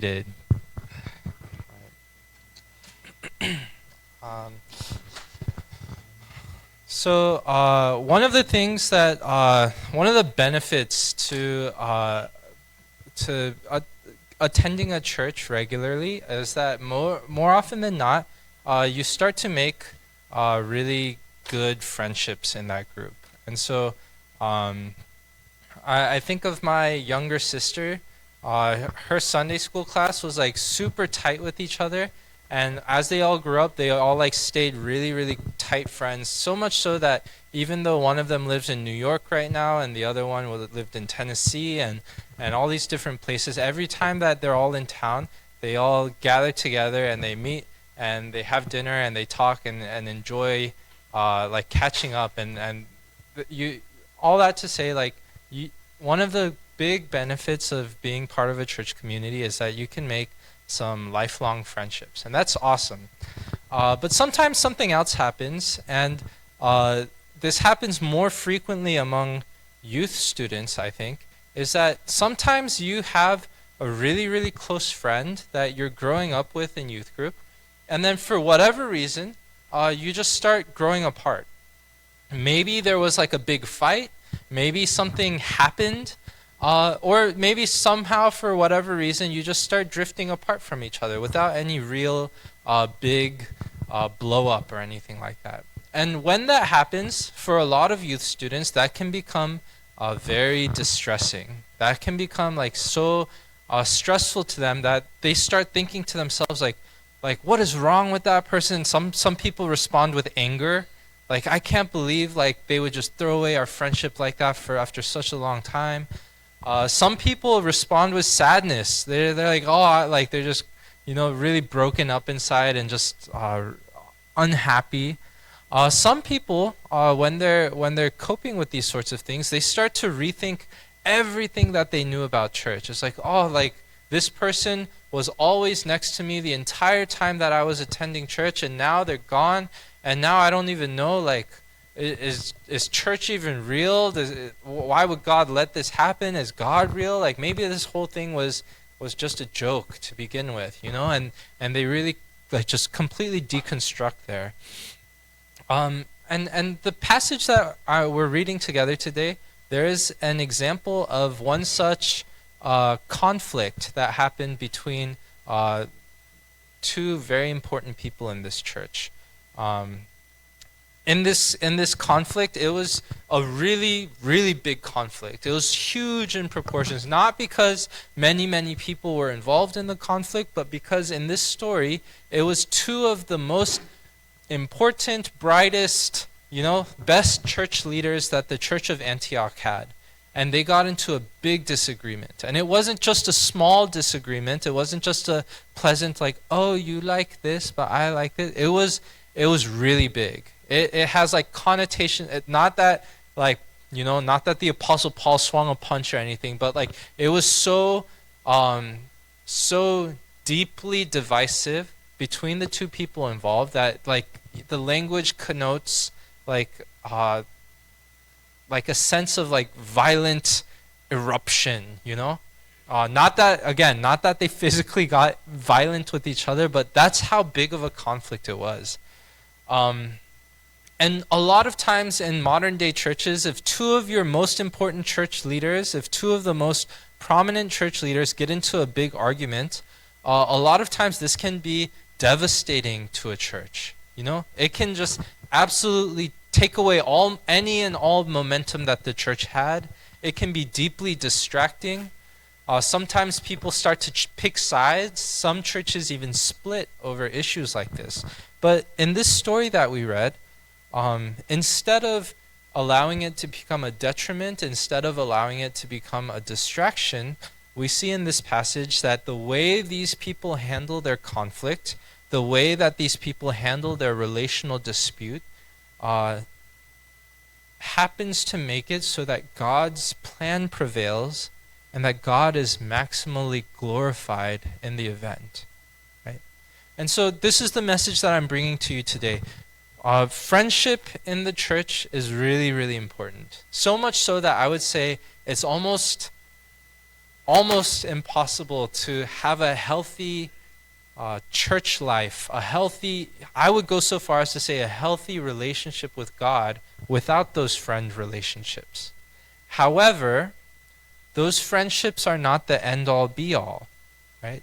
Did. Um, one of the benefits to attending a church regularly is that more often than not, you start to make really good friendships in that group. And so, um, I think of my younger sister. Her Sunday school class was like super tight with each other, and as they all grew up, they all like stayed really, really tight friends. So much so that even though one of them lives in New York right now, and the other one lived in Tennessee, and all these different places, every time that they're all in town, they all gather together and they meet and they have dinner and they talk and enjoy like catching up and you all that to say like you, one of the big benefits of being part of a church community is that you can make some lifelong friendships, and that's awesome. But sometimes something else happens, and this happens more frequently among youth students, I think, is that sometimes you have a really, really close friend that you're growing up with in youth group, and then for whatever reason, you just start growing apart. Maybe there was like a big fight, maybe something happened, or maybe somehow for whatever reason you just start drifting apart from each other without any real big blow up or anything like that. And when that happens, for a lot of youth students, that can become very distressing. That can become like so stressful to them that they start thinking to themselves like what is wrong with that person? Some people respond with anger, like I can't believe like they would just throw away our friendship like that for after such a long time. Some people respond with sadness. They're like like they're just really broken up inside and just unhappy. Some people when they're coping with these sorts of things, they start to rethink everything that they knew about church. It's like like this person was always next to me the entire time that I was attending church, and now they're gone, and now I don't even know like is church even real? Why would God let this happen? Is God real? Like maybe this whole thing was just a joke to begin with, and they really like just completely deconstruct there. And the passage that we're reading together today, there is an example of one such conflict that happened between two very important people in this church. Um, in this conflict, it was a really, really big conflict. It was huge in proportions, not because many people were involved in the conflict, but because in this story, it was two of the most important, brightest, best church leaders that the Church of Antioch had. And they got into a big disagreement. And it wasn't just a small disagreement. It wasn't just a pleasant, like, oh, you like this, but I like this. It was really big. It has like connotation, not that like, not that the Apostle Paul swung a punch or anything, but like it was so deeply divisive between the two people involved that like the language connotes like a sense of like violent eruption. Not that they physically got violent with each other, but that's how big of a conflict it was. And a lot of times in modern day churches, if two of your most important church leaders, if two of the most prominent church leaders get into a big argument, a lot of times this can be devastating to a church. It can just absolutely take away any and all momentum that the church had. It can be deeply distracting. Sometimes people start to pick sides. Some churches even split over issues like this. But in this story that we read, instead of allowing it to become a detriment, instead of allowing it to become a distraction, we see in this passage that the way these people handle their conflict, the way that these people handle their relational dispute, happens to make it so that God's plan prevails and that God is maximally glorified in the event. Right? And so this is the message that I'm bringing to you today. Friendship in the church is really, really important. So much so that I would say it's almost almost impossible to have a healthy church life, I would go so far as to say a healthy relationship with God without those friend relationships. However, those friendships are not the end-all be-all, right?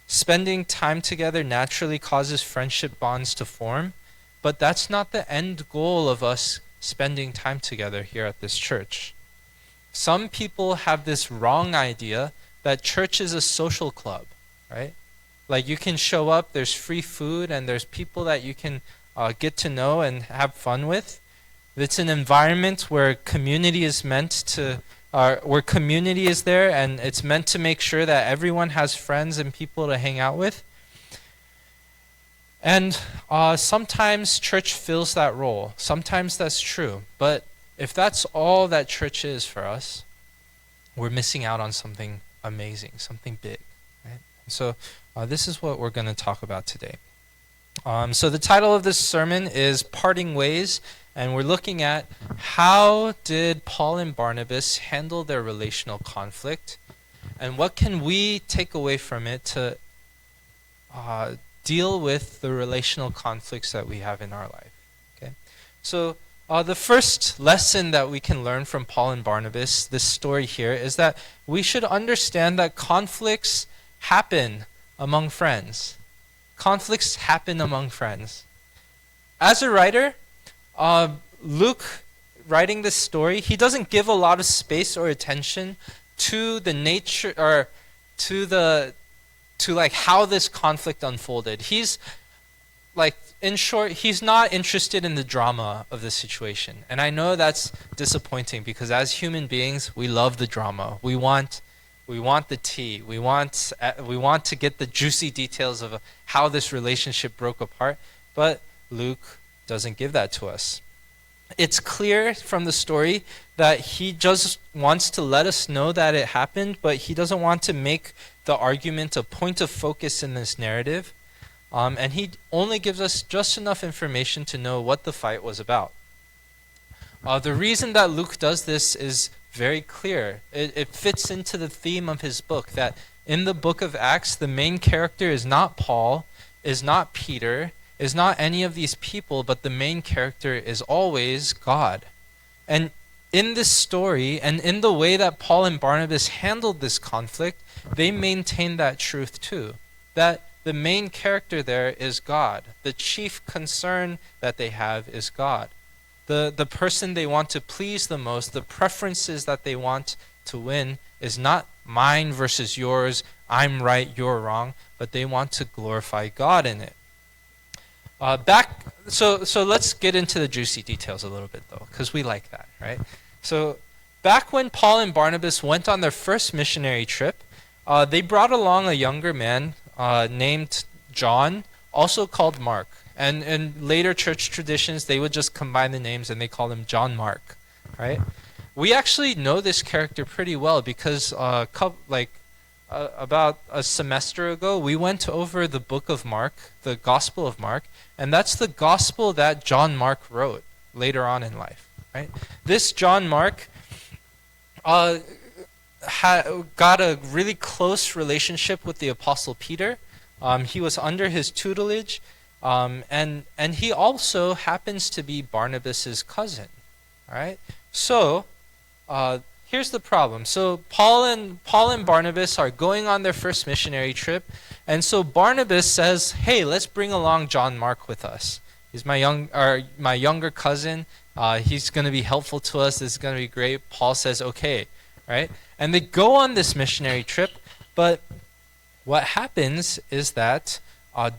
Spending time together naturally causes friendship bonds to form, but that's not the end goal of us spending time together here at this church. Some people have this wrong idea that church is a social club, right? Like you can show up, there's free food, and there's people that you can get to know and have fun with. It's an environment where community is meant to, where community is there, and it's meant to make sure that everyone has friends and people to hang out with. And sometimes church fills that role. Sometimes that's true. But if that's all that church is for us, we're missing out on something amazing, something big. Right? So this is what we're going to talk about today. So the title of this sermon is Parting Ways, and we're looking at how did Paul and Barnabas handle their relational conflict, and what can we take away from it to deal with the relational conflicts that we have in our life. Okay, so the first lesson that we can learn from Paul and Barnabas, this story here, is that we should understand that conflicts happen among friends. Conflicts happen among friends. As a writer, Luke, writing this story, he doesn't give a lot of space or attention to the nature or to like how this conflict unfolded. He's like, in short, he's not interested in the drama of the situation. And I know that's disappointing because as human beings, we love the drama. We want the tea. We want to get the juicy details of how this relationship broke apart. But Luke doesn't give that to us. It's clear from the story that he just wants to let us know that it happened, but he doesn't want to make the argument a point of focus in this narrative. And he only gives us just enough information to know what the fight was about. The reason that Luke does this is very clear. It fits into the theme of his book, that in the book of Acts, the main character is not Paul, is not Peter, is not any of these people, but the main character is always God. And in this story, and in the way that Paul and Barnabas handled this conflict, they maintain that truth too. That the main character there is God. The chief concern that they have is God. The person they want to please the most, the preferences that they want to win, is not mine versus yours, I'm right, you're wrong, but they want to glorify God in it. So let's get into the juicy details a little bit though, because we like that, right? So back when Paul and Barnabas went on their first missionary trip, they brought along a younger man named John, also called Mark. And in later church traditions, they would just combine the names and they call him John Mark, right? We actually know this character pretty well because about a semester ago, we went over the book of Mark, the Gospel of Mark, and that's the gospel that John Mark wrote later on in life, right? This John Mark got a really close relationship with the Apostle Peter. He was under his tutelage, and he also happens to be Barnabas's cousin, all right? So here's the problem. So Paul and Barnabas are going on their first missionary trip, and so Barnabas says, "Hey, let's bring along John Mark with us. He's my younger cousin. He's going to be helpful to us. This is going to be great." Paul says, "Okay," right? And they go on this missionary trip, but what happens is that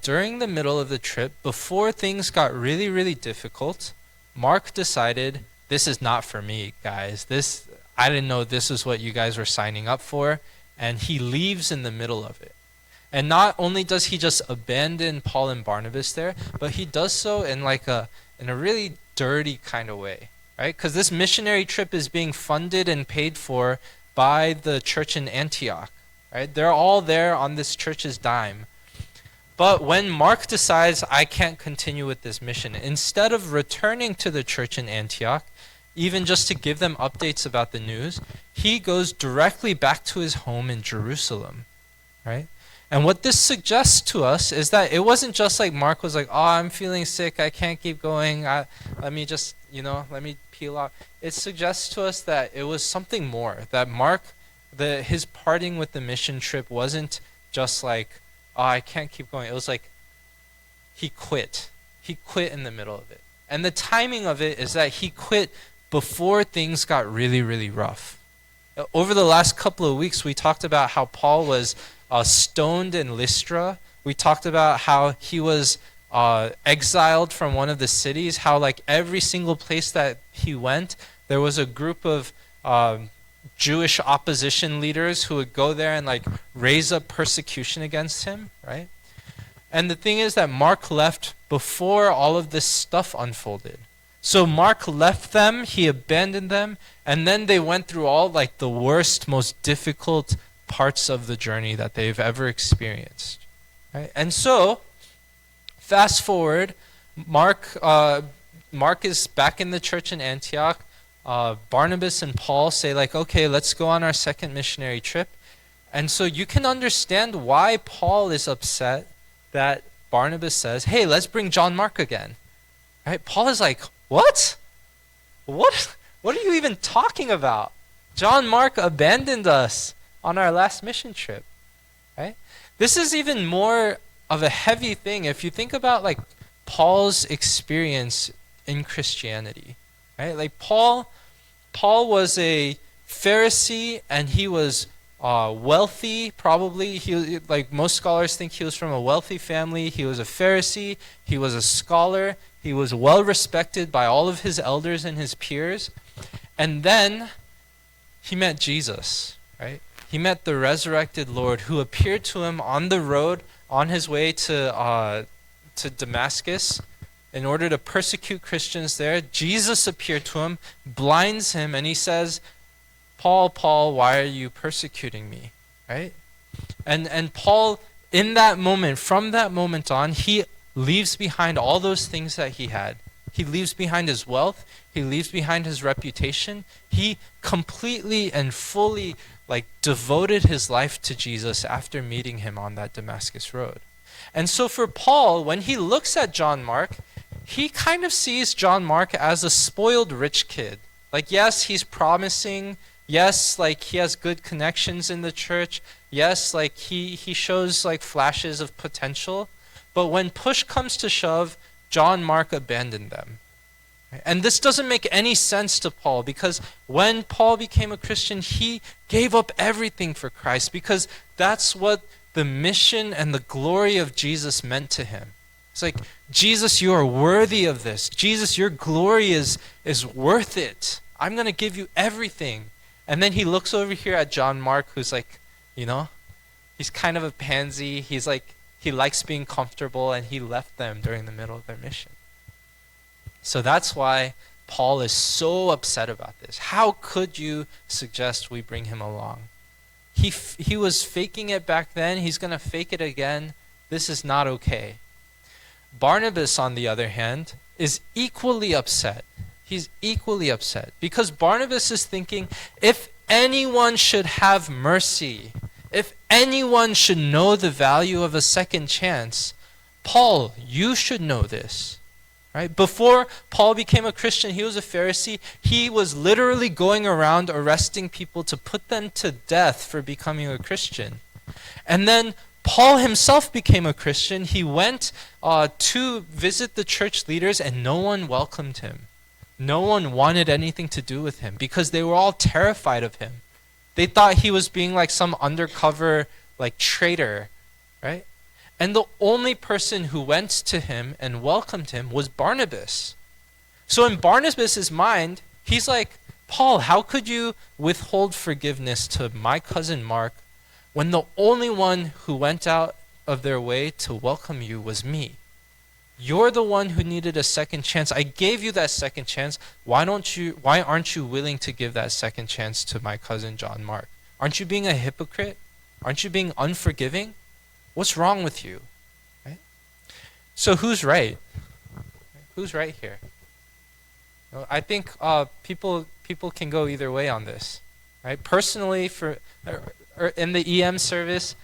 during the middle of the trip, before things got really, really difficult, Mark decided, this is not for me, guys. I didn't know this is what you guys were signing up for, and he leaves in the middle of it. And not only does he just abandon Paul and Barnabas there, but he does so in a really dirty kind of way, right? Because this missionary trip is being funded and paid for by the church in Antioch, right? They're all there on this church's dime. But when Mark decides, I can't continue with this mission, instead of returning to the church in Antioch even just to give them updates about the news, he goes directly back to his home in Jerusalem, right? And what this suggests to us is that it wasn't just like Mark was like, oh, I'm feeling sick, I can't keep going, let me just, let me peel off. It suggests to us that it was something more, that Mark, his parting with the mission trip wasn't just like, oh, I can't keep going. It was like he quit. He quit in the middle of it. And the timing of it is that he quit before things got really, really rough. Over the last couple of weeks, we talked about how Paul was stoned in Lystra. We talked about how he was exiled from one of the cities, how like every single place that he went, there was a group of Jewish opposition leaders who would go there and like raise up persecution against him, right? And the thing is that Mark left before all of this stuff unfolded. So Mark left them, he abandoned them, and then they went through all like the worst, most difficult parts of the journey that they've ever experienced. Right? And so, fast forward, Mark is back in the church in Antioch. Barnabas and Paul say like, okay, let's go on our second missionary trip. And so you can understand why Paul is upset that Barnabas says, hey, let's bring John Mark again. Right? Paul is like, what? What are you even talking about? John Mark abandoned us on our last mission trip. Right? This is even more of a heavy thing if you think about like Paul's experience in Christianity. Right? Like Paul was a Pharisee and he was wealthy, probably. He, like most scholars think he was from a wealthy family. He was a Pharisee. He was a scholar. He was well respected by all of his elders and his peers. And then he met Jesus, right? He met the resurrected Lord who appeared to him on the road on his way to Damascus in order to persecute Christians there. Jesus appeared to him, blinds him, and he says, Paul, Paul, why are you persecuting me? Right? And Paul, in that moment, from that moment on, he leaves behind all those things that he had. He leaves behind his wealth. He leaves behind his reputation. He completely and fully devoted his life to Jesus after meeting him on that Damascus road. And so for Paul, when he looks at John Mark, he kind of sees John Mark as a spoiled rich kid. Like, yes, he's promising. Yes, he has good connections in the church. Yes, he shows flashes of potential. But when push comes to shove, John Mark abandoned them. And this doesn't make any sense to Paul, because when Paul became a Christian, he gave up everything for Christ, because that's what the mission and the glory of Jesus meant to him. It's like, Jesus, you are worthy of this. Jesus, your glory is worth it. I'm going to give you everything. And then he looks over here at John Mark, who's he's kind of a pansy. He likes being comfortable, and he left them during the middle of their mission. So that's why Paul is so upset about this. How could you suggest we bring him along? He was faking it back then. He's going to fake it again. This is not okay. Barnabas, on the other hand, is equally upset. He's equally upset because Barnabas is thinking, if anyone should have mercy, if anyone should know the value of a second chance, Paul, you should know this. Right? Before Paul became a Christian, he was a Pharisee. He was literally going around arresting people to put them to death for becoming a Christian. And then Paul himself became a Christian. He went to visit the church leaders, and no one welcomed him. No one wanted anything to do with him because they were all terrified of him. They thought he was being some undercover traitor, right? And the only person who went to him and welcomed him was Barnabas. So in Barnabas' mind, he's like, Paul, how could you withhold forgiveness to my cousin Mark when the only one who went out of their way to welcome you was me? You're the one who needed a second chance. I gave you that second chance. Why aren't you willing to give that second chance to my cousin John Mark? Aren't you being a hypocrite? Aren't you being unforgiving? What's wrong with you? Right? So who's right? Who's right here? I think people can go either way on this, right? Personally, in the EM service,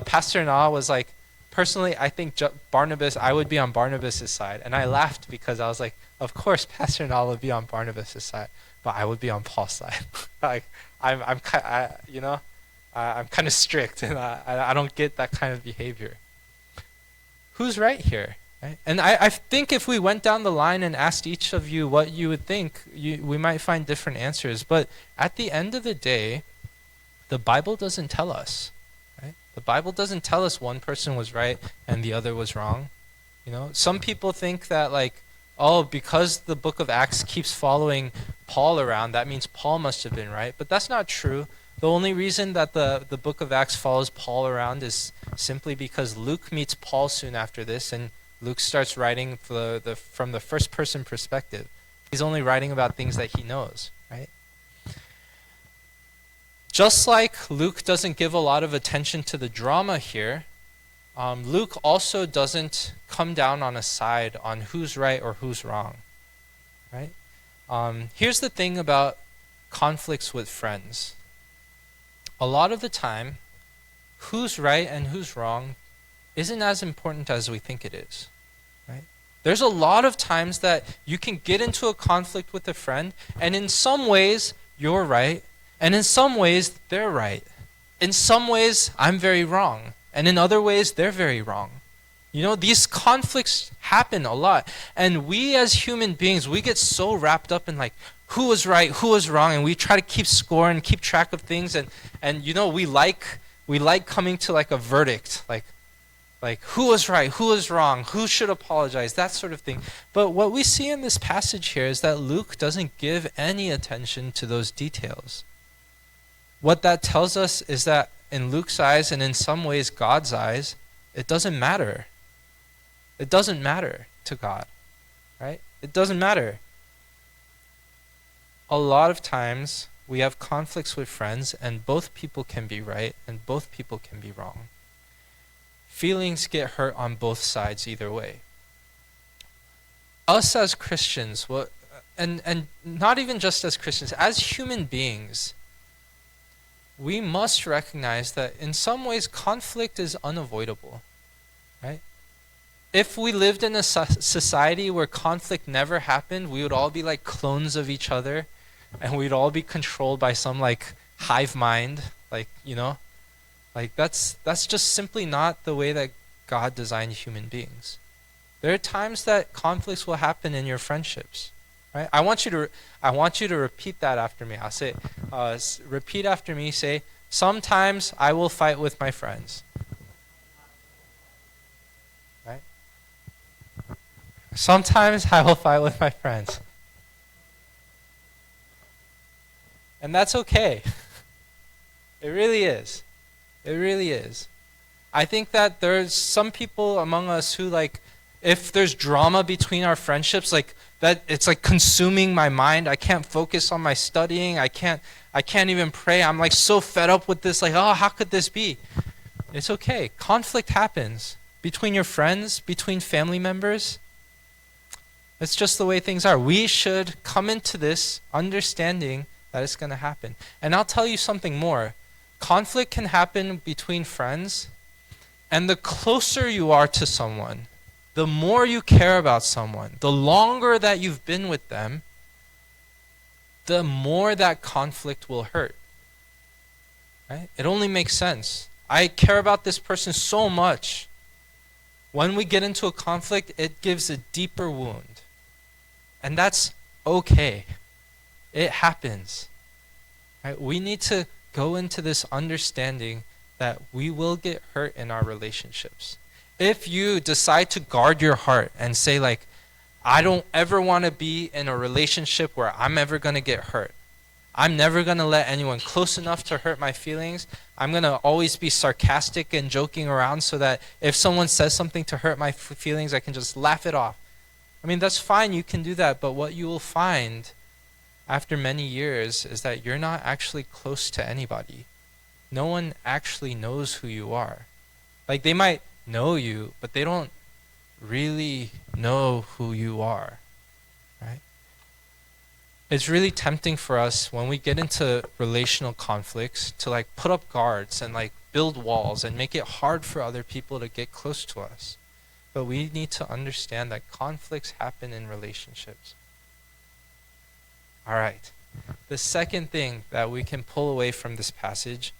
Pastor Na was like, personally, I think Barnabas, I would be on Barnabas's side, and I laughed because I was like, of course, Pastor Na would be on Barnabas's side, but I would be on Paul's side. Like, I'm kind of strict, and I don't get that kind of behavior. Who's right here? Right? And I think if we went down the line and asked each of you what you would think, we might find different answers. But at the end of the day, the Bible doesn't tell us. Right? The Bible doesn't tell us one person was right and the other was wrong. Some people think that because the book of Acts keeps following Paul around, that means Paul must have been right. But that's not true. The only reason that the book of Acts follows Paul around is simply because Luke meets Paul soon after this, and Luke starts writing from the first person perspective. He's only writing about things that he knows, right? Just like Luke doesn't give a lot of attention to the drama here, Luke also doesn't come down on a side on who's right or who's wrong, right? Here's the thing about conflicts with friends. A lot of the time, who's right and who's wrong isn't as important as we think it is, right? There's a lot of times that you can get into a conflict with a friend, and in some ways, you're right, and in some ways, they're right. In some ways, I'm very wrong, and in other ways, they're very wrong. These conflicts happen a lot, and we as human beings, we get so wrapped up in who was right, who was wrong, and we try to keep score and keep track of things, and we like coming to a verdict, like who was right, who was wrong, who should apologize, that sort of thing. But what we see in this passage here is that Luke doesn't give any attention to those details. What that tells us is that in Luke's eyes, and in some ways God's eyes, it doesn't matter. It doesn't matter to God, right? It doesn't matter. A lot of times we have conflicts with friends, and both people can be right and both people can be wrong. Feelings get hurt on both sides either way. Us as Christians, and not even just as Christians, as human beings, we must recognize that in some ways conflict is unavoidable, right? If we lived in a society where conflict never happened, we would all be like clones of each other, and we'd all be controlled by some hive mind, that's just simply not the way that God designed human beings. There are times that conflicts will happen in your friendships, right? I want you to repeat that after me. I'll say, repeat after me. Say, sometimes I will fight with my friends. Right? Sometimes I will fight with my friends. And that's okay. It really is. It really is. I think that there's some people among us who if there's drama between our friendships, that it's consuming my mind. I can't focus on my studying. I can't even pray. I'm so fed up with this. How could this be? It's okay. Conflict happens between your friends, between family members. It's just the way things are. We should come into this understanding that it's going to happen. And I'll tell you something more. Conflict can happen between friends, and the closer you are to someone, the more you care about someone, the longer that you've been with them, the more that conflict will hurt. Right? It only makes sense. I care about this person so much. When we get into a conflict, it gives a deeper wound. And that's okay. It happens. Right? We need to go into this understanding that we will get hurt in our relationships. If you decide to guard your heart and say I don't ever want to be in a relationship where I'm ever going to get hurt. I'm never going to let anyone close enough to hurt my feelings. I'm going to always be sarcastic and joking around so that if someone says something to hurt my feelings, I can just laugh it off. I mean, that's fine, you can do that, but what you will find after many years is that you're not actually close to anybody. No one actually knows who you are. They might know you, but they don't really know who you are, right? it's really tempting for us when we get into relational conflicts to like put up guards and like build walls and make it hard for other people to get close to us. But we need to understand that conflicts happen in relationships. All right. The second thing that we can pull away from this passage,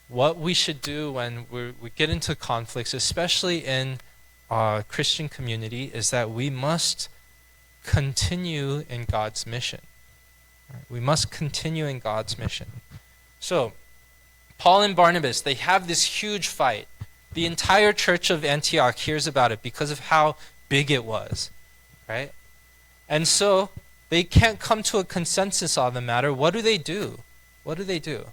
what we should do when we get into conflicts, especially in a Christian community, is that we must continue in God's mission. We must continue in God's mission. So, Paul and Barnabas, they have this huge fight. The entire church of Antioch hears about it because of how big it was, right? And so, they can't come to a consensus on the matter. What do they do? What do they do?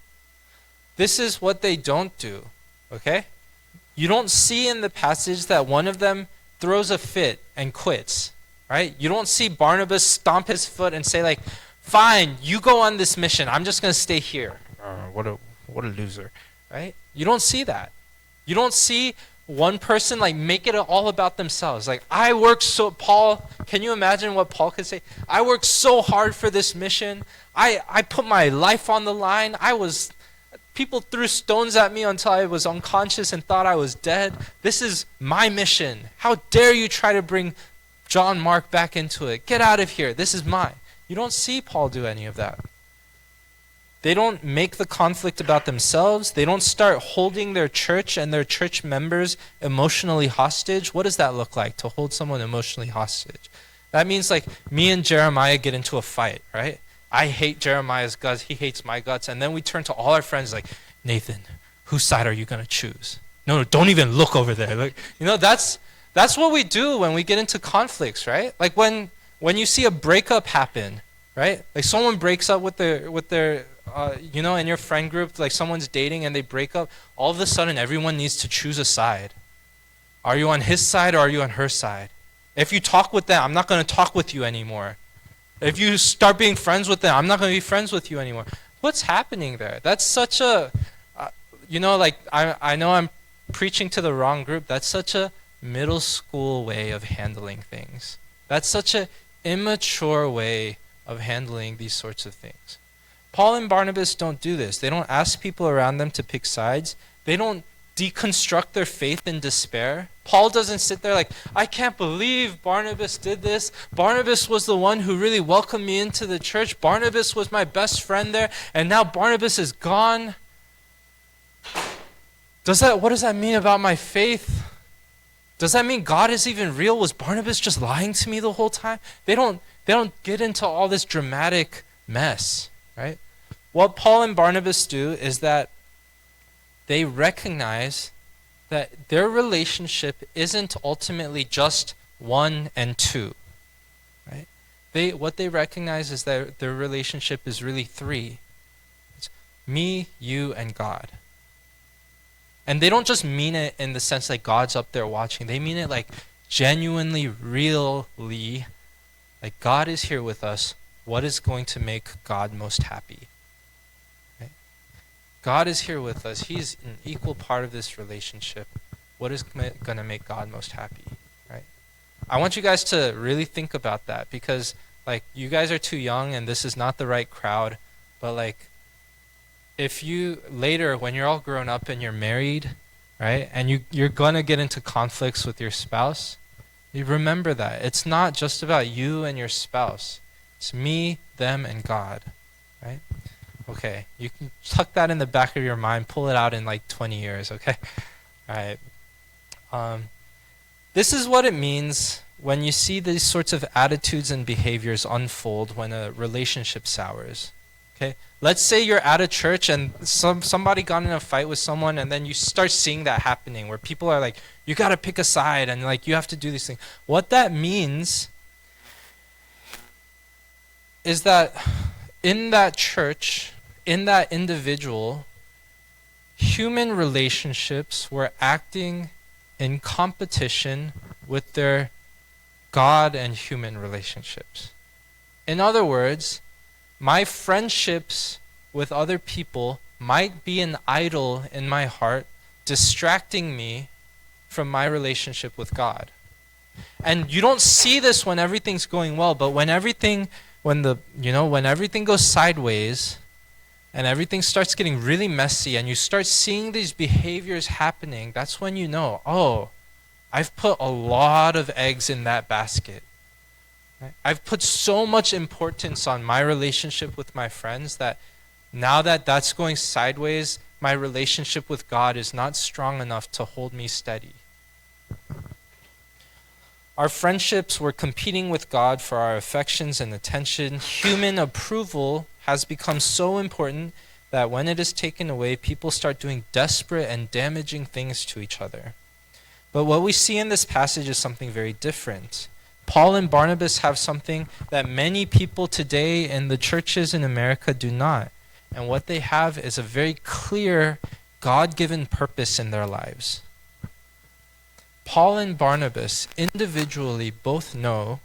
This is what they don't do, okay? You don't see in the passage that one of them throws a fit and quits, right? You don't see Barnabas stomp his foot and say like, fine, you go on this mission. I'm just going to stay here. What a loser, right? You don't see that. You don't see one person like make it all about themselves. Like, Paul, can you imagine what Paul could say? I worked so hard for this mission. I put my life on the line. People threw stones at me until I was unconscious and thought I was dead. This is my mission. How dare you try to bring John Mark back into it? Get out of here. This is mine. You don't see Paul do any of that. They don't make the conflict about themselves. They don't start holding their church and their church members emotionally hostage. What does that look like, to hold someone emotionally hostage? That means like me and Jeremiah get into a fight, right? I hate Jeremiah's guts. He hates my guts. And then we turn to all our friends like, Nathan, whose side are you going to choose? No, don't even look over there. Like, that's what we do when we get into conflicts, right? Like when you see a breakup happen, right? Like someone breaks up with their in your friend group, like someone's dating and they break up, all of a sudden everyone needs to choose a side. Are you on his side or are you on her side? If you talk with them, I'm not going to talk with you anymore. If you start being friends with them, I'm not going to be friends with you anymore. What's happening there? That's such a, I know I'm preaching to the wrong group. That's such a middle school way of handling things. That's such an immature way of handling these sorts of things. Paul and Barnabas don't do this. They don't ask people around them to pick sides. They don't deconstruct their faith in despair. Paul doesn't sit there like, I can't believe Barnabas did this. Barnabas was the one who really welcomed me into the church. Barnabas was my best friend there, and now Barnabas is gone. What does that mean about my faith? Does that mean God is even real? Was Barnabas just lying to me the whole time? They don't get into all this dramatic mess, right? What Paul and Barnabas do is that they recognize that their relationship isn't ultimately just 1 and 2, right? What they recognize is that their relationship is really 3. It's me, you, and God. And they don't just mean it in the sense like God's up there watching. They mean it like genuinely, really, like God is here with us. What is going to make God most happy? God is here with us. He's an equal part of this relationship. What is going to make God most happy, right? I want you guys to really think about that, because like you guys are too young and this is not the right crowd, but like if you later, when you're all grown up and you're married, right, and you're going to get into conflicts with your spouse, you remember that. It's not just about you and your spouse. It's me, them, and God, right? Okay, you can tuck that in the back of your mind, pull it out in like 20 years, okay? All right. This is what it means when you see these sorts of attitudes and behaviors unfold when a relationship sours, okay? Let's say you're at a church and somebody got in a fight with someone, and then you start seeing that happening where people are like, you got to pick a side and like you have to do these things. What that means is that in that church, in that individual, human relationships were acting in competition with their God and human relationships. In other words, my friendships with other people might be an idol in my heart, distracting me from my relationship with God. And you don't see this when everything's going well, but when everything when everything goes sideways and everything starts getting really messy and you start seeing these behaviors happening, that's when you know, oh, I've put a lot of eggs in that basket. Right? I've put so much importance on my relationship with my friends that now that that's going sideways, my relationship with God is not strong enough to hold me steady. Our friendships were competing with God for our affections and attention. Human approval has become so important that when it is taken away, people start doing desperate and damaging things to each other. But what we see in this passage is something very different. Paul and Barnabas have something that many people today in the churches in America do not. And what they have is a very clear, God-given purpose in their lives. Paul and Barnabas individually both know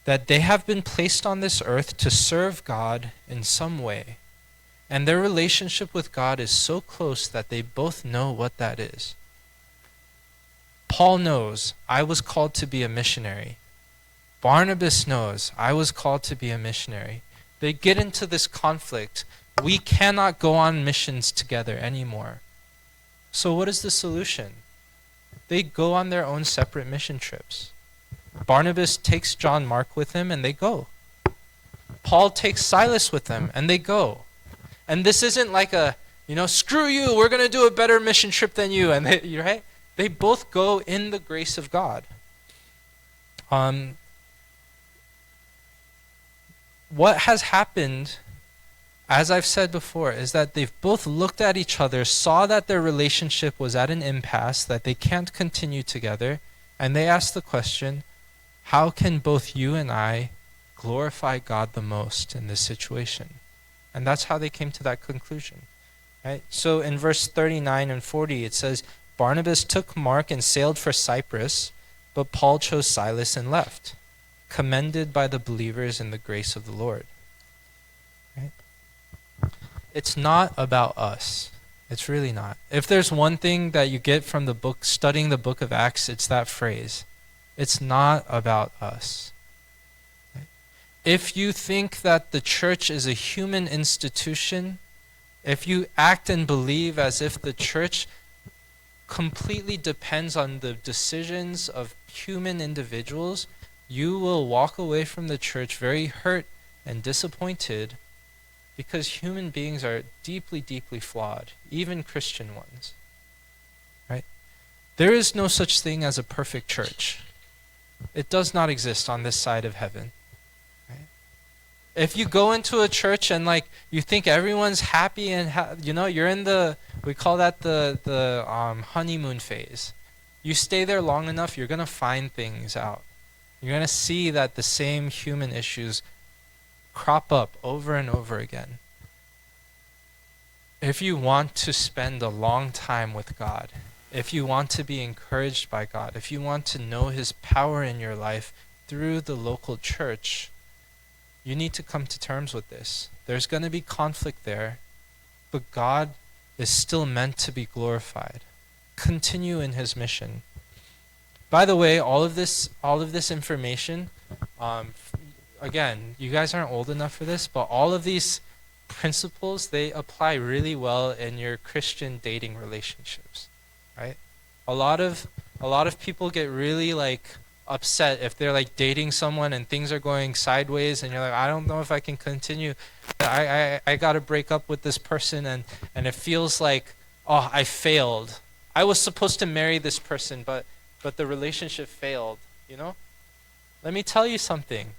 that they have been placed on this earth to serve God in some way. And their relationship with God is so close that they both know what that is. Paul knows, I was called to be a missionary. Barnabas knows, I was called to be a missionary. They get into this conflict. We cannot go on missions together anymore. So what is the solution? They go on their own separate mission trips. Barnabas takes John Mark with him and they go. Paul takes Silas with them and they go. And this isn't like a, screw you, we're going to do a better mission trip than you. And right? They both go in the grace of God. What has happened, as I've said before, is that they've both looked at each other, saw that their relationship was at an impasse, that they can't continue together, and they asked the question, how can both you and I glorify God the most in this situation? And that's how they came to that conclusion. Right? So in verse 39 and 40, it says, Barnabas took Mark and sailed for Cyprus, but Paul chose Silas and left, commended by the believers in the grace of the Lord. Right? It's not about us. It's really not. If there's one thing that you get from the book, studying the book of Acts, it's that phrase. It's not about us. Right? If you think that the church is a human institution, if you act and believe as if the church completely depends on the decisions of human individuals, you will walk away from the church very hurt and disappointed because human beings are deeply, deeply flawed, even Christian ones. Right? There is no such thing as a perfect church. It does not exist on this side of heaven. Right? If you go into a church and you think everyone's happy and you're in we call that the honeymoon phase. You stay there long enough, you're gonna find things out. You're gonna see that the same human issues crop up over and over again. If you want to spend a long time with God, if you want to be encouraged by God, if you want to know His power in your life through the local church, you need to come to terms with this. There's going to be conflict there, but God is still meant to be glorified. Continue in His mission. By the way, all of this information, again, you guys aren't old enough for this, but all of these principles, they apply really well in your Christian dating relationships, right? A lot of people get really upset if they're dating someone and things are going sideways and you're like, I don't know if I can continue. I got to break up with this person and it feels like, oh, I failed. I was supposed to marry this person, but the relationship failed, Let me tell you something.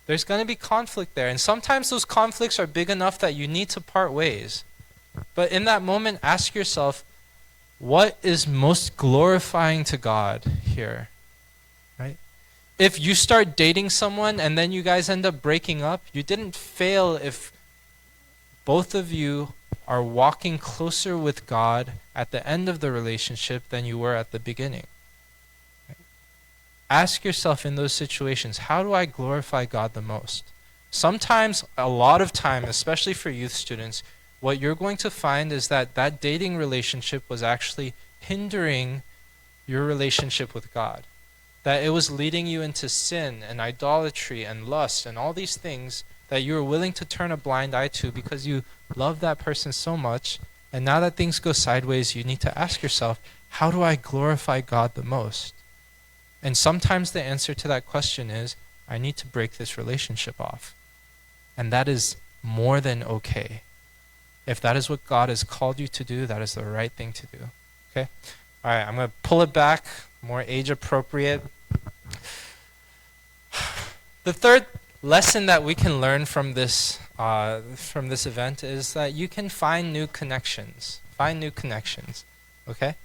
There's going to be conflict there. And sometimes those conflicts are big enough that you need to part ways. But in that moment, ask yourself, what is most glorifying to God here? Right? If you start dating someone and then you guys end up breaking up, you didn't fail if both of you are walking closer with God at the end of the relationship than you were at the beginning. Ask yourself in those situations, how do I glorify God the most? Sometimes, a lot of time, especially for youth students, what you're going to find is that dating relationship was actually hindering your relationship with God. that it was leading you into sin and idolatry and lust and all these things that you were willing to turn a blind eye to because you love that person so much. And now that things go sideways, you need to ask yourself, how do I glorify God the most? And sometimes the answer to that question is, I need to break this relationship off. And that is more than okay. If that is what God has called you to do, that is the right thing to do. Okay? All right, I'm going to pull it back, more age appropriate. The third lesson that we can learn from this event is that you can find new connections. Find new connections. Okay?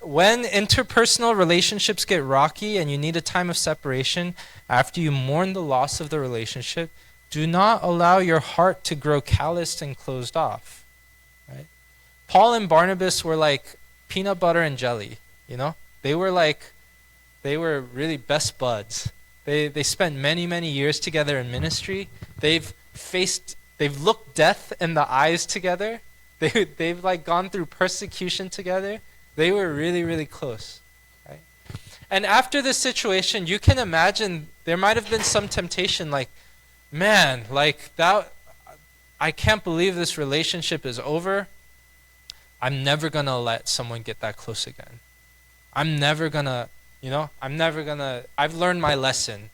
When interpersonal relationships get rocky and you need a time of separation after you mourn the loss of the relationship, do not allow your heart to grow calloused and closed off. Right? Paul and Barnabas were like peanut butter and jelly. You know, they were really best buds. They spent many, many years together in ministry. They've looked death in the eyes together. They've like gone through persecution together. They were really, really close. Right? And after this situation, you can imagine there might have been some temptation like, man, like that, I can't believe this relationship is over. I'm never going to let someone get that close again. I've learned my lesson.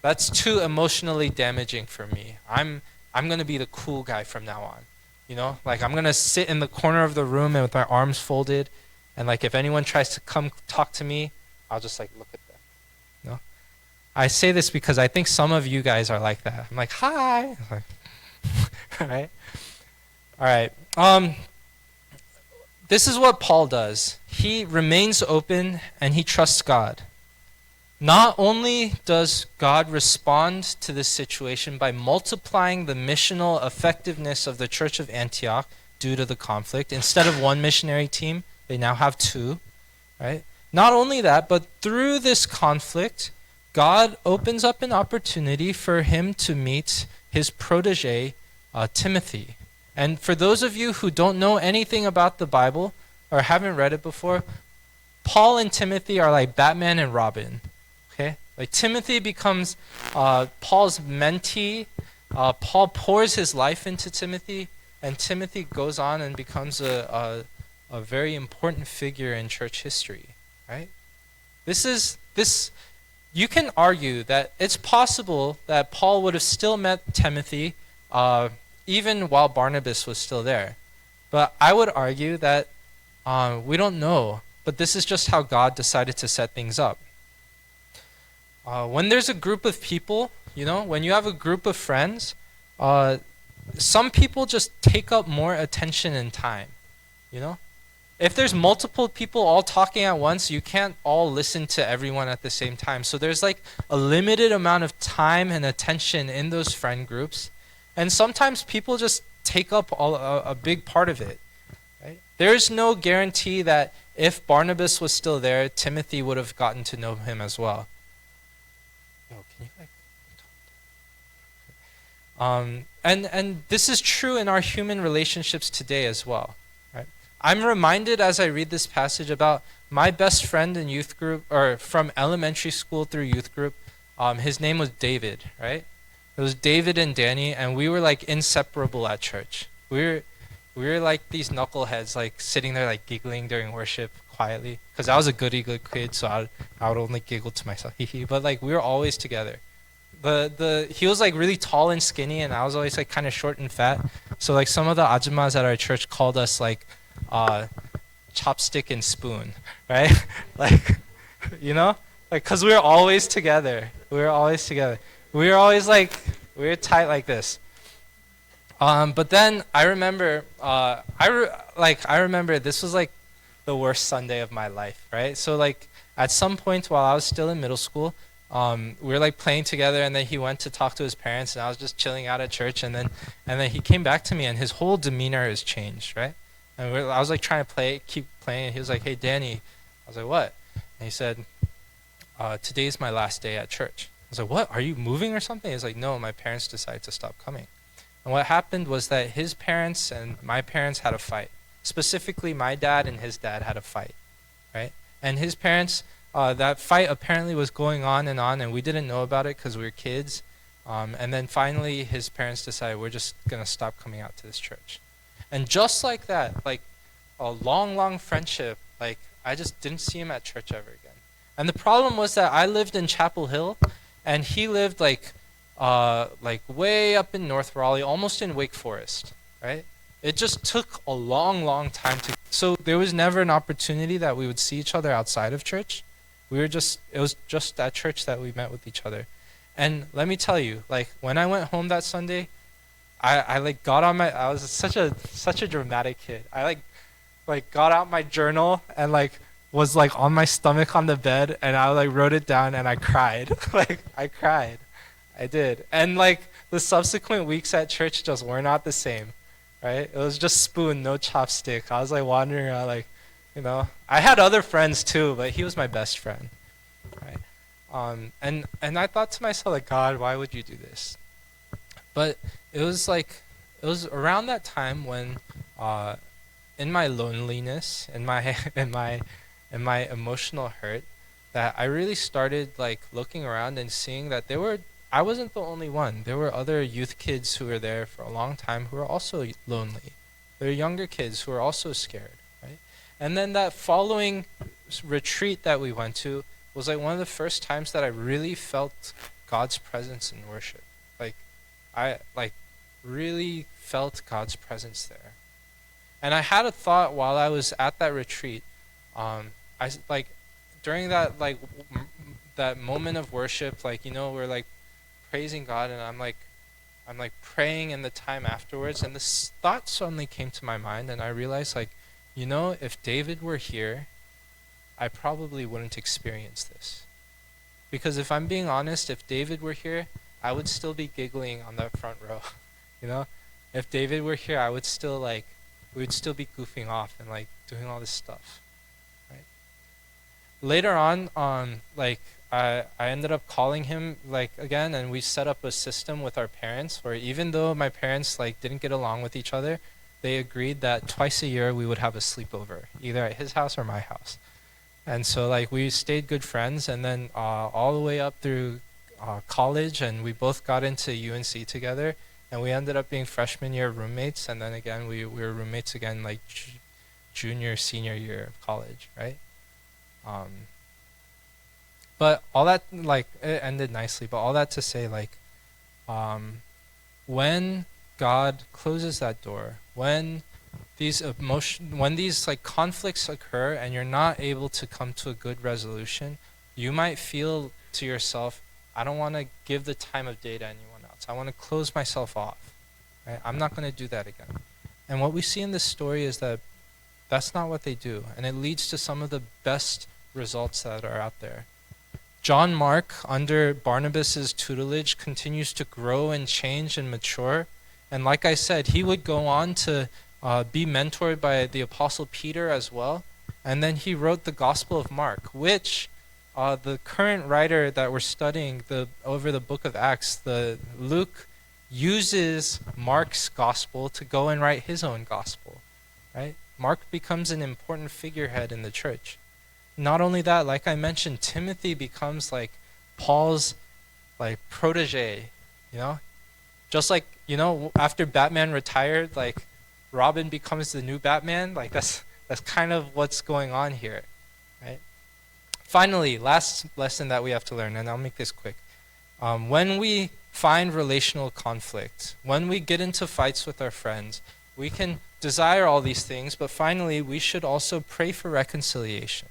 That's too emotionally damaging for me. I'm going to be the cool guy from now on. You know, like I'm going to sit in the corner of the room and with my arms folded. And like if anyone tries to come talk to me, I'll just like look at them. You know? I say this because I think some of you guys are like that. I'm like, hi. Like, all right. All right. This is what Paul does. He remains open and he trusts God. Not only does God respond to this situation by multiplying the missional effectiveness of the Church of Antioch due to the conflict. Instead of one missionary team, they now have two. Right? Not only that, but through this conflict, God opens up an opportunity for him to meet his protege, Timothy. And for those of you who don't know anything about the Bible or haven't read it before, Paul and Timothy are like Batman and Robin. Okay? Like Timothy becomes Paul's mentee. Paul pours his life into Timothy, and Timothy goes on and becomes a very important figure in church history. Right? You can argue that it's possible that Paul would have still met Timothy even while Barnabas was still there. But I would argue that we don't know, but this is just how God decided to set things up. When there's a group of people, you know, when you have a group of friends, some people just take up more attention and time, you know? If there's multiple people all talking at once, you can't all listen to everyone at the same time. So there's like a limited amount of time and attention in those friend groups. And sometimes people just take up a big part of it. Right? There's no guarantee that if Barnabas was still there, Timothy would have gotten to know him as well. Yo, can you and this is true in our human relationships today as well. Right? I'm reminded as I read this passage about my best friend in youth group, or from elementary school through youth group. His name was David, right? It was David and Danny, and we were like inseparable at church. We were like these knuckleheads, like sitting there like giggling during worship quietly, because I was a goody good kid, so I would only giggle to myself, but like we were always together. He was like really tall and skinny, and I was always like kind of short and fat. So like some of the ajumas at our church called us like chopstick and spoon, right? Like, you know, like because we were always together. We were always like, we were tight like this. But then I remember, I remember this was like the worst Sunday of my life, right? So like at some point while I was still in middle school, we were like playing together, and then he went to talk to his parents, and I was just chilling out at church, and then he came back to me, and his whole demeanor has changed, right? And I was like trying to keep playing, and he was like, "Hey, Danny," I was like, "What?" And he said, "Today's my last day at church." I was like, "What? Are you moving or something?" He's like, "No, my parents decided to stop coming." And what happened was that his parents and my parents had a fight. Specifically, my dad and his dad had a fight, right? And his parents that fight apparently was going on, and we didn't know about it because we were kids. And then finally, his parents decided we're just gonna stop coming out to this church. And just like that, like a long, long friendship, like I just didn't see him at church ever again. And the problem was that I lived in Chapel Hill, and he lived like way up in North Raleigh, almost in Wake Forest, right? It just took a long, long time to. So there was never an opportunity that we would see each other outside of church. It was just at church that we met with each other. And let me tell you, like when I went home that Sunday, I like got on my. I was such a dramatic kid. I like got out my journal and like was like on my stomach on the bed, and I like wrote it down and I cried. Like I cried. I did. And like the subsequent weeks at church just were not the same, right? It was just spoon, no chopstick. I was like wandering around like, I had other friends too, but he was my best friend, right? And I thought to myself like, God, why would you do this? But it was around that time when, in my loneliness, in my emotional hurt, that I really started like looking around and seeing that I wasn't the only one. There were other youth kids who were there for a long time who were also lonely. There were younger kids who were also scared, right? And then that following retreat that we went to was like one of the first times that I really felt God's presence in worship. Like I really felt God's presence there. And I had a thought while I was at that retreat. During that that moment of worship, we're like praising God, and I'm like praying in the time afterwards, and this thought suddenly came to my mind, and I realized if David were here, I probably wouldn't experience this. Because if I'm being honest, if David were here, I would still be giggling on the front row. If David were here, I would still we would still be goofing off and doing all this stuff, right? Later on, I ended up calling him again, and we set up a system with our parents where even though my parents didn't get along with each other, they agreed that twice a year we would have a sleepover, either at his house or my house. And so we stayed good friends, and then all the way up through college, and we both got into UNC together, and we ended up being freshman year roommates, and then again we were roommates again junior, senior year of college, right? But all that it ended nicely. But all that to say, when God closes that door, when these conflicts occur and you're not able to come to a good resolution, you might feel to yourself, I don't want to give the time of day to anyone else. I want to close myself off. Right? I'm not going to do that again. And what we see in this story is that that's not what they do, and it leads to some of the best results that are out there. John Mark, under Barnabas's tutelage, continues to grow and change and mature. And like I said, he would go on to be mentored by the Apostle Peter as well. And then he wrote the Gospel of Mark, which the current writer that we're studying over the book of Acts, Luke, uses Mark's gospel to go and write his own gospel, right? Mark becomes an important figurehead in the church. Not only that, like I mentioned, Timothy becomes Paul's protege, just after Batman retired, Robin becomes the new Batman. That's kind of what's going on here, right? Finally, last lesson that we have to learn, and I'll make this quick. When we find relational conflict, when we get into fights with our friends, we can desire all these things, but finally we should also pray for reconciliation.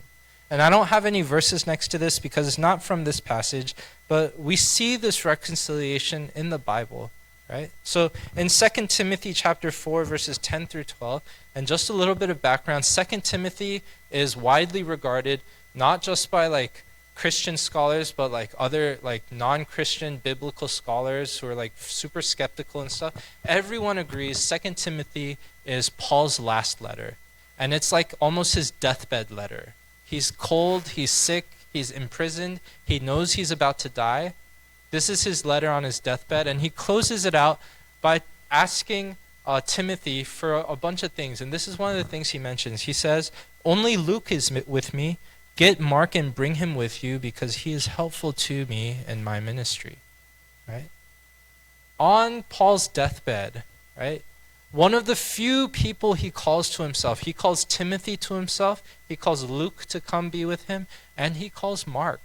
And I don't have any verses next to this because it's not from this passage, but we see this reconciliation in the Bible, right? So in 2 Timothy chapter 4, verses 10 through 12, and just a little bit of background, 2 Timothy is widely regarded not just by Christian scholars, but other non-Christian biblical scholars who are super skeptical and stuff. Everyone agrees 2 Timothy is Paul's last letter, and it's almost his deathbed letter. He's cold, he's sick, he's imprisoned, he knows he's about to die. This is his letter on his deathbed, and he closes it out by asking Timothy for a bunch of things. And this is one of the things he mentions. He says, "Only Luke is with me. Get Mark and bring him with you because he is helpful to me in my ministry, right? On Paul's deathbed, right? One of the few people he calls to himself, he calls Timothy to himself, he calls Luke to come be with him, and he calls Mark,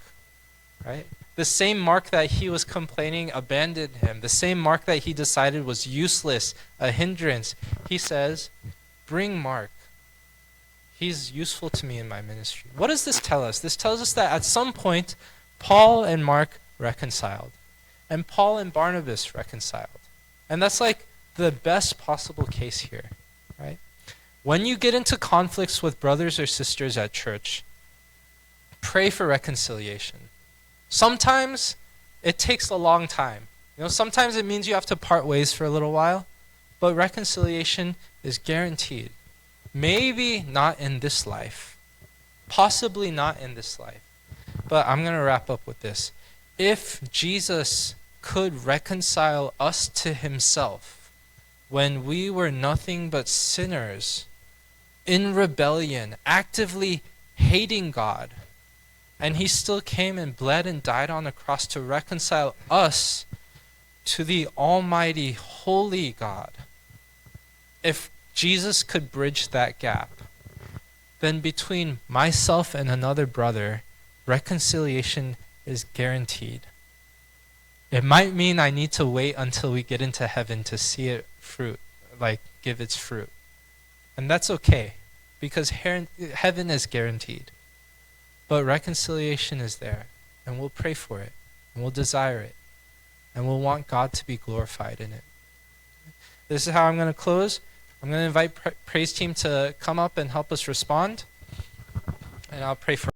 right? The same Mark that he was complaining abandoned him, the same Mark that he decided was useless, a hindrance. He says, bring Mark. He's useful to me in my ministry. What does this tell us? This tells us that at some point, Paul and Mark reconciled. And Paul and Barnabas reconciled. And that's like the best possible case here, right? When you get into conflicts with brothers or sisters at church, pray for reconciliation. Sometimes it takes a long time. Sometimes it means you have to part ways for a little while, but reconciliation is guaranteed. Maybe not in this life. Possibly not in this life. But I'm going to wrap up with this. If Jesus could reconcile us to himself when we were nothing but sinners, in rebellion, actively hating God, and he still came and bled and died on the cross to reconcile us to the almighty, holy God. If Jesus could bridge that gap, then between myself and another brother, reconciliation is guaranteed. It might mean I need to wait until we get into heaven to see it give its fruit. And that's okay, because heaven is guaranteed. But reconciliation is there, and we'll pray for it, and we'll desire it, and we'll want God to be glorified in it. This is how I'm going to close. I'm going to invite praise team to come up and help us respond, and I'll pray for